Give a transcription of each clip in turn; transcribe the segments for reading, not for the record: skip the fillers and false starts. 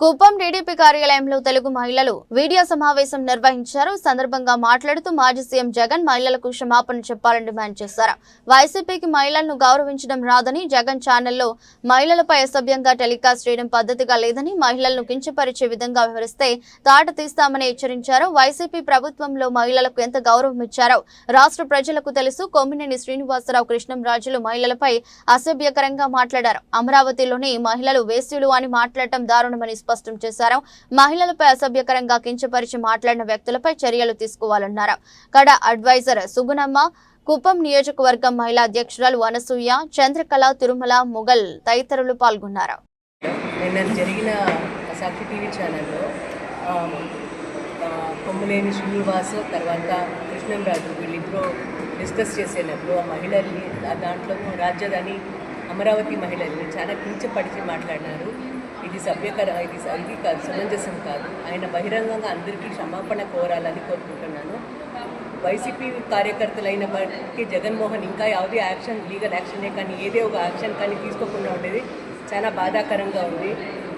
Kuppam TDP కార్యాలయంలో తెలుగు మహిళలు video సమావేశం నిర్వహించారు. సందర్భంగా మాట్లాడుతూ మాజీ సీఎం జగన్ మహిళలకు క్షమాపణ చెప్పాలని డిమాండ్ చేశారు. వైసీపీకి మహిళలను గౌరవించడం రాదని, జగన్ ఛానల్లో మహిళలపై అసభ్యంగా టెలికాస్ట్ చేయడం పద్ధతిగా లేదని, మహిళలను కించపరిచే విధంగా వ్యవహరిస్తే తాట తీస్తామని హెచ్చరించారు. వైసీపీ ప్రభుత్వంలో మహిళలకు ఎంత గౌరవం ఇచ్చారో రాష్ట్ర ప్రజలకు తెలుసు. కొమ్మినేని శ్రీనివాసరావు, కృష్ణంరాజులు మహిళలపై అసభ్యకరంగా మాట్లాడారు. అమరావతిలోని మహిళలు వేశ్యులు అని మాట్లాడటం దారుణమని స్పష్టం చేశారు. మహిళలపై అసభ్యకరంగా కించపరిచి మాట్లాడిన వ్యక్తులపై చర్యలు తీసుకోవాలన్నారు. కడ అడ్వైజర్ సుగుణమ్మ, కుప్పం నియోజకవర్గం మహిళా అధ్యక్షురాలు అనసూయ, చంద్రకళ, తిరుమల, ముగల్ తదితరులు పాల్గొన్నారు. నిన్న జరిగిన సాక్షి టీవీ ఛానల్లో కొమ్మినేని శ్రీనివాస్ తర్వాత కృష్ణంరాజు వీళ్ళిద్దరూ డిస్కస్ చేసేటప్పుడు ఆ మహిళల్ని దాంట్లో రాజధాని అమరావతి మహిళల్ని చాలా కించపరిచి మాట్లాడినారు. ఇది సమంజసం కాదు. ఆయన బహిరంగంగా అందరికీ క్షమాపణ కోరాలని కోరుకుంటున్నాను. వైసీపీ కార్యకర్తలైనప్పటికీ జగన్మోహన్ ఇంకా ಯಾವುದೇ యాక్షన్, లీగల్ యాక్షనే కానీ ఏదే ఒక యాక్షన్ కానీ తీసుకోకుండా ఉండేది చాలా బాధాకరంగా ఉంది.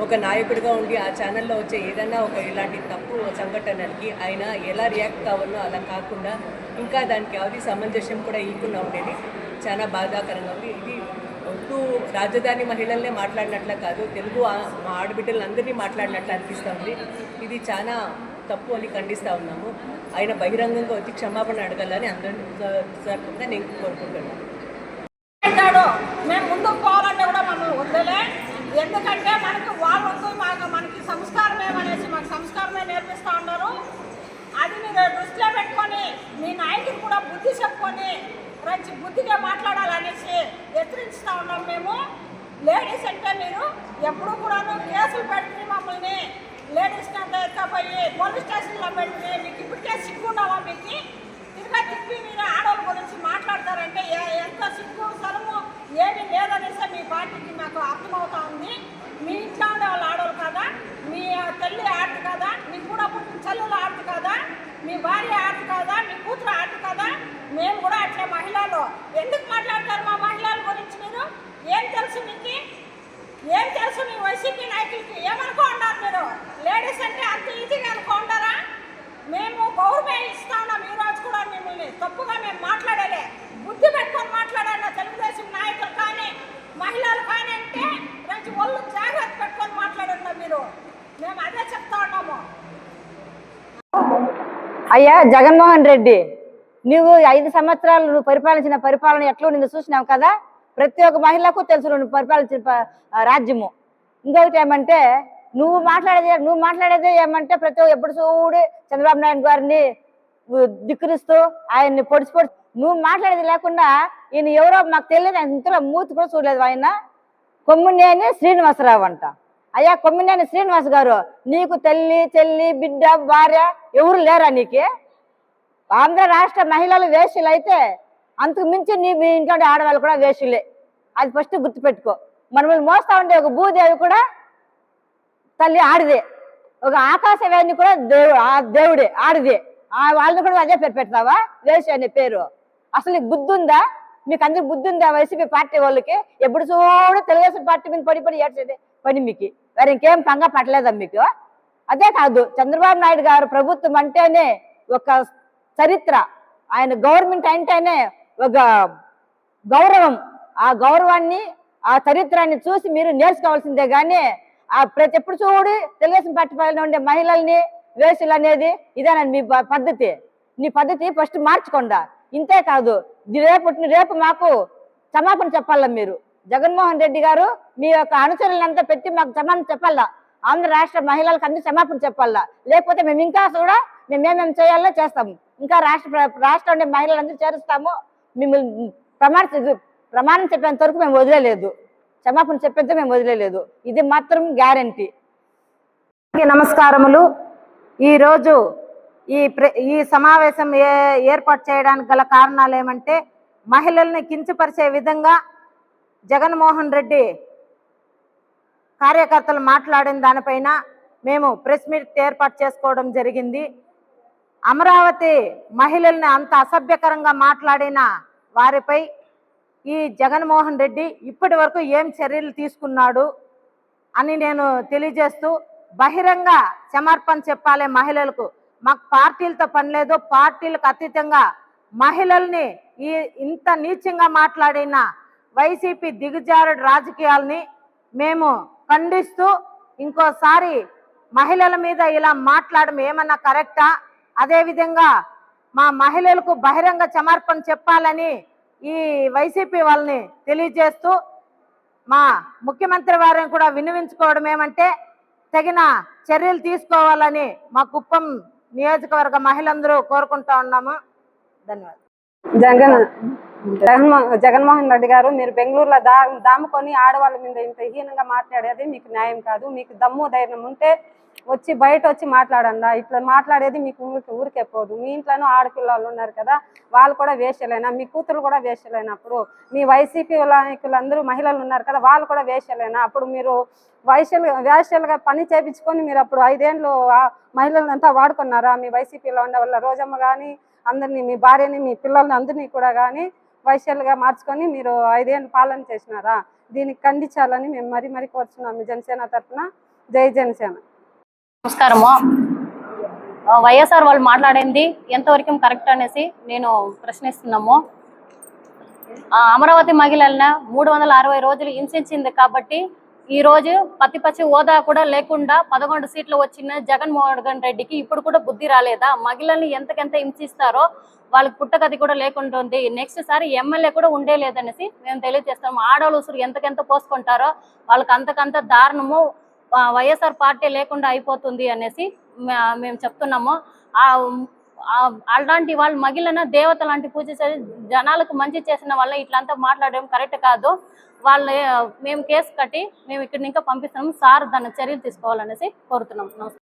ఒక నాయకుడిగా ఉండి ఆ ఛానల్లో వచ్చే ఏదైనా ఒక ఇలాంటి తప్పు సంఘటనలకి ఆయన ఎలా రియాక్ట్ కావాలో అలా కాకుండా ఇంకా దానికి ಯಾವುದೇ సమంజసం కూడా ఇవ్వకుండా ఉండేది చాలా బాధాకరంగా ఉంది. ఇది ఒట్టు రాజధాని మహిళల్నే మాట్లాడినట్ల కాదు, తెలుగు మా ఆడబిడ్డలందరినీ మాట్లాడినట్లు అనిపిస్తుంది. ఇది చాలా తప్పు అని ఖండిస్తూ ఉన్నాము. ఆయన బహిరంగంగా వచ్చి క్షమాపణ అడగాలని అందరినీ నేను కోరుకుంటున్నాను. మేము ముందుకు పోవాలంటే కూడా మమ్మల్ని వద్దలే, ఎందుకంటే మనకి వాళ్ళొద్దు, మనకి సంస్కారమేమనేసి మాకు సంస్కారమే నేర్పిస్తూ ఉన్నారు. అది మీరు దృష్టిలో పెట్టుకొని మీ నాయకులు కూడా బుద్ధి చెప్పుకొని బుద్ధిగా మాట్లాడాలనేసి హెచ్చరిస్తూ ఉన్నాం. మేము లేడీస్ అంటే మీరు ఎప్పుడు కూడా కేసులు పెట్టి మమ్మల్ని లేడీస్ని అంతా ఎత్తపోయి పోలీస్ స్టేషన్లో పెట్టి మీకు ఇప్పటికే సిగ్గున్నావా? మీకు తిప్పి మీరు ఆడవాళ్ళ గురించి మాట్లాడతారంటే ఎంత సిగ్గు సరము ఏమీ లేదనేసి మీ పార్టీకి మాకు అర్థమవుతా ఉంది. మీ ఇంట్లో ఉండే వాళ్ళు ఆడవాళ్ళు కాదా? మీ తల్లి ఆడదు కదా? మీ కూడా పుట్టిన చెల్లెలు ఆడదు కదా? మీ భార్య ఆడదు కదా? మీ కూతురు ఆడదు కదా? మేము కూడా అట్లా మహిళలు ఎందుకు మాట్లాడతారు మా మహిళల గురించి? మీరు ఏం తెలుసు? మీకు ఏం తెలుసు? మీ వైసీపీ నాయకులకి ఏమనుకో ఉన్నారు మీరు? లేడీస్ అంటే అంత ఈజీగా అనుకుంటారా? మేము గౌరవం ఇస్తా ఉన్నాం. ఈరోజు కూడా మిమ్మల్ని తప్పుగా మేము మాట్లాడలే, బుద్ధి పెట్టుకొని మాట్లాడాలి. తెలుగుదేశం నాయకులు కానీ మహిళలు కానీ అంటే మంచి ఒళ్ళు జాగ్రత్త పెట్టుకొని మాట్లాడాలి మీరు. మేము అదే చెప్తా ఉన్నాము. అయ్యా జగన్మోహన్ రెడ్డి, నువ్వు 5 సంవత్సరాలు నువ్వు పరిపాలించిన పరిపాలన ఎట్లా నిన్ను చూసినావు కదా. ప్రతి ఒక్క మహిళకు తెలుసు నువ్వు పరిపాలించిన రాజ్యము. ఇంకొకటి ఏమంటే నువ్వు మాట్లాడేదే ఏమంటే ప్రతి ఒక్క ఎప్పుడు చూడు చంద్రబాబు నాయుడు గారిని ధిక్కరిస్తూ ఆయన్ని పొడిచి నువ్వు మాట్లాడేది లేకుండా ఈయన ఎవరో మాకు తెలియదు, ఆయన ఇంతలో మూతి కూడా చూడలేదు. ఆయన కొమ్మినేని శ్రీనివాసరావు అంట. అయ్యా కొమ్మినేని శ్రీనివాస్ గారు, నీకు తల్లి, చెల్లి, బిడ్డ, భార్య ఎవరు లేరా? నీకు ఆంధ్ర రాష్ట్ర మహిళలు వేషులు అయితే అంతకు మించి మీ ఇంట్లో ఆడవాళ్ళు కూడా వేషులే. అది ఫస్ట్ గుర్తుపెట్టుకో. మనల్ని మోస్తా ఉండే ఒక భూదేవి కూడా తల్లి ఆడిదే, ఒక ఆకాశవాణి కూడా దేవుడే ఆడిదే. వాళ్ళని కూడా అదే పేరు పెడతావా? వేషి అనే పేరు. అసలు నీకు బుద్ధి ఉందా? మీకు అందరికి బుద్ధి ఉందా? వైసీపీ పార్టీ వాళ్ళకి ఎప్పుడు చూడు తెలుగుదేశం పార్టీ మీద పడి ఏడ్చేదే పని మీకు. వేరే ఇంకేం పంగ పట్టలేదా మీకు? అదే కాదు, చంద్రబాబు నాయుడు గారు ప్రభుత్వం అంటేనే ఒక చరిత్ర, ఆయన గవర్నమెంట్ అంటేనే ఒక గౌరవం. ఆ గౌరవాన్ని, ఆ చరిత్రాన్ని చూసి మీరు నేర్చుకోవాల్సిందే. కానీ ప్రతి ఎప్పుడు చూడు తెలుగుదేశం పార్టీ పైన ఉండే మహిళల్ని వేసులు అనేది ఇదేనండి మీ పద్ధతి. నీ పద్ధతి ఫస్ట్ మార్చుకోండా. ఇంతే కాదు, రేపు మాకు క్షమాపణ చెప్పాలా మీరు. జగన్మోహన్ రెడ్డి గారు మీ యొక్క అనుచరులంతా పెట్టి మాకు క్షమాపణ చెప్పాలా. ఆంధ్ర రాష్ట్ర మహిళలకు అందరూ క్షమాపణ చెప్పాలా. లేకపోతే మేము ఇంకా కూడా మేమేమేమి చేయాలో చేస్తాము. ఇంకా రాష్ట్రం ఉండే మహిళలందరూ చేరుస్తాము. మిమ్మల్ని ప్రమాణం చెప్పేంత వరకు మేము వదిలేదు, క్షమాపణ చెప్పేంత మేము వదిలేదు. ఇది మాత్రం గ్యారంటీ. నమస్కారములు. ఈరోజు ఈ సమావేశం ఏర్పాటు చేయడానికి గల కారణాలు ఏమంటే, మహిళల్ని కించపరిచే విధంగా జగన్మోహన్ రెడ్డి కార్యకర్తలు మాట్లాడిన దానిపైన మేము ప్రెస్ మీట్ ఏర్పాటు చేసుకోవడం జరిగింది. అమరావతి మహిళల్ని అంత అసభ్యకరంగా మాట్లాడిన వారిపై ఈ జగన్మోహన్ రెడ్డి ఇప్పటి వరకు ఏం చర్యలు తీసుకున్నాడు అని నేను తెలియజేస్తూ, బహిరంగ క్షమార్పణ చెప్పాలి మహిళలకు. మాకు పార్టీలతో పని లేదు, పార్టీలకు అతీతంగా మహిళల్ని ఇంత నీచంగా మాట్లాడిన వైసీపీ దిగజారుడు రాజకీయాల్ని మేము ఖండిస్తూ, ఇంకోసారి మహిళల మీద ఇలా మాట్లాడడం ఏమన్నా కరెక్టా? అదేవిధంగా మా మహిళలకు బహిరంగ క్షమార్పణ చెప్పాలని ఈ వైసీపీ వాళ్ళని తెలియజేస్తూ, మా ముఖ్యమంత్రి వారిని కూడా విన్నవించుకోవడం ఏమంటే తగిన చర్యలు తీసుకోవాలని మా కుప్పం నియోజకవర్గ మహిళలందరూ కోరుకుంటా ఉన్నాము. ధన్యవాదాలు. జగన్మోహన్ రెడ్డి గారు, మీరు బెంగళూరులో దాముకొని ఆడవాళ్ళ మీద ఇంత హీనంగా మాట్లాడేది మీకు న్యాయం కాదు. మీకు దమ్ము ధైర్యం ఉంటే వచ్చి బయట వచ్చి మాట్లాడండి. ఇట్లా మాట్లాడేది మీకు ఊరికే పోదు. మీ ఇంట్లోనూ ఆడపిల్లలు ఉన్నారు కదా, వాళ్ళు కూడా వేషలేనా? మీ కూతురు కూడా వేషలేనప్పుడు మీ వైసీపీ నాయకులందరూ మహిళలు ఉన్నారు కదా, వాళ్ళు కూడా వేషలేనా? అప్పుడు మీరు వేషలుగా పని చేయించుకొని మీరు అప్పుడు 5 ఏళ్ళు మహిళలంతా వాడుకున్నారా? మీ వైసీపీలో ఉండే వాళ్ళ రోజమ్మ కానీ అందరినీ, మీ భార్యని, మీ పిల్లల్ని అందరినీ కూడా కానీ వైశ్యాలుగా మార్చుకొని మీరు 5 ఏళ్ళు పాలన చేసినారా? దీనికి ఖండించాలని మేము మరీ కోరుచున్నాము జనసేన తరఫున. జై జనసేన. నమస్కారము. వైఎస్ఆర్ వాళ్ళు మాట్లాడింది ఎంతవరకు కరెక్ట్ అనేసి నేను ప్రశ్నిస్తున్నాము. అమరావతి మహిళలను 360 రోజులు హింసించింది కాబట్టి ఈ రోజు పచ్చి హోదా కూడా లేకుండా 11 సీట్లు వచ్చిన జగన్మోహన్ రెడ్డికి ఇప్పుడు కూడా బుద్ధి రాలేదా? మహిళల్ని ఎంతకెంత హింసిస్తారో వాళ్ళకి పుట్టగతి కూడా లేకుంటుంది. నెక్స్ట్ సారి ఎమ్మెల్యే కూడా ఉండే లేదనేసి మేము తెలియజేస్తాము. ఆడవాళ్ళు ఉసురు ఎంతకెంత పోసుకుంటారో వాళ్ళకి అంతకంత దారుణము వైఎస్ఆర్ పార్టీ లేకుండా అయిపోతుంది అనేసి మేము చెప్తున్నాము. అలాంటి వాళ్ళు మహిళన దేవత లాంటి పూజ చేసి జనాలకు మంచి చేసిన వాళ్ళ ఇట్లంతా మాట్లాడడం కరెక్ట్ కాదు. మేము కేసు కట్టి మేము ఇక్కడి ఇంకా పంపిస్తున్నాము. సార్ దాన్ని చర్యలు తీసుకోవాలనేసి కోరుతున్నాం. నమస్కారం.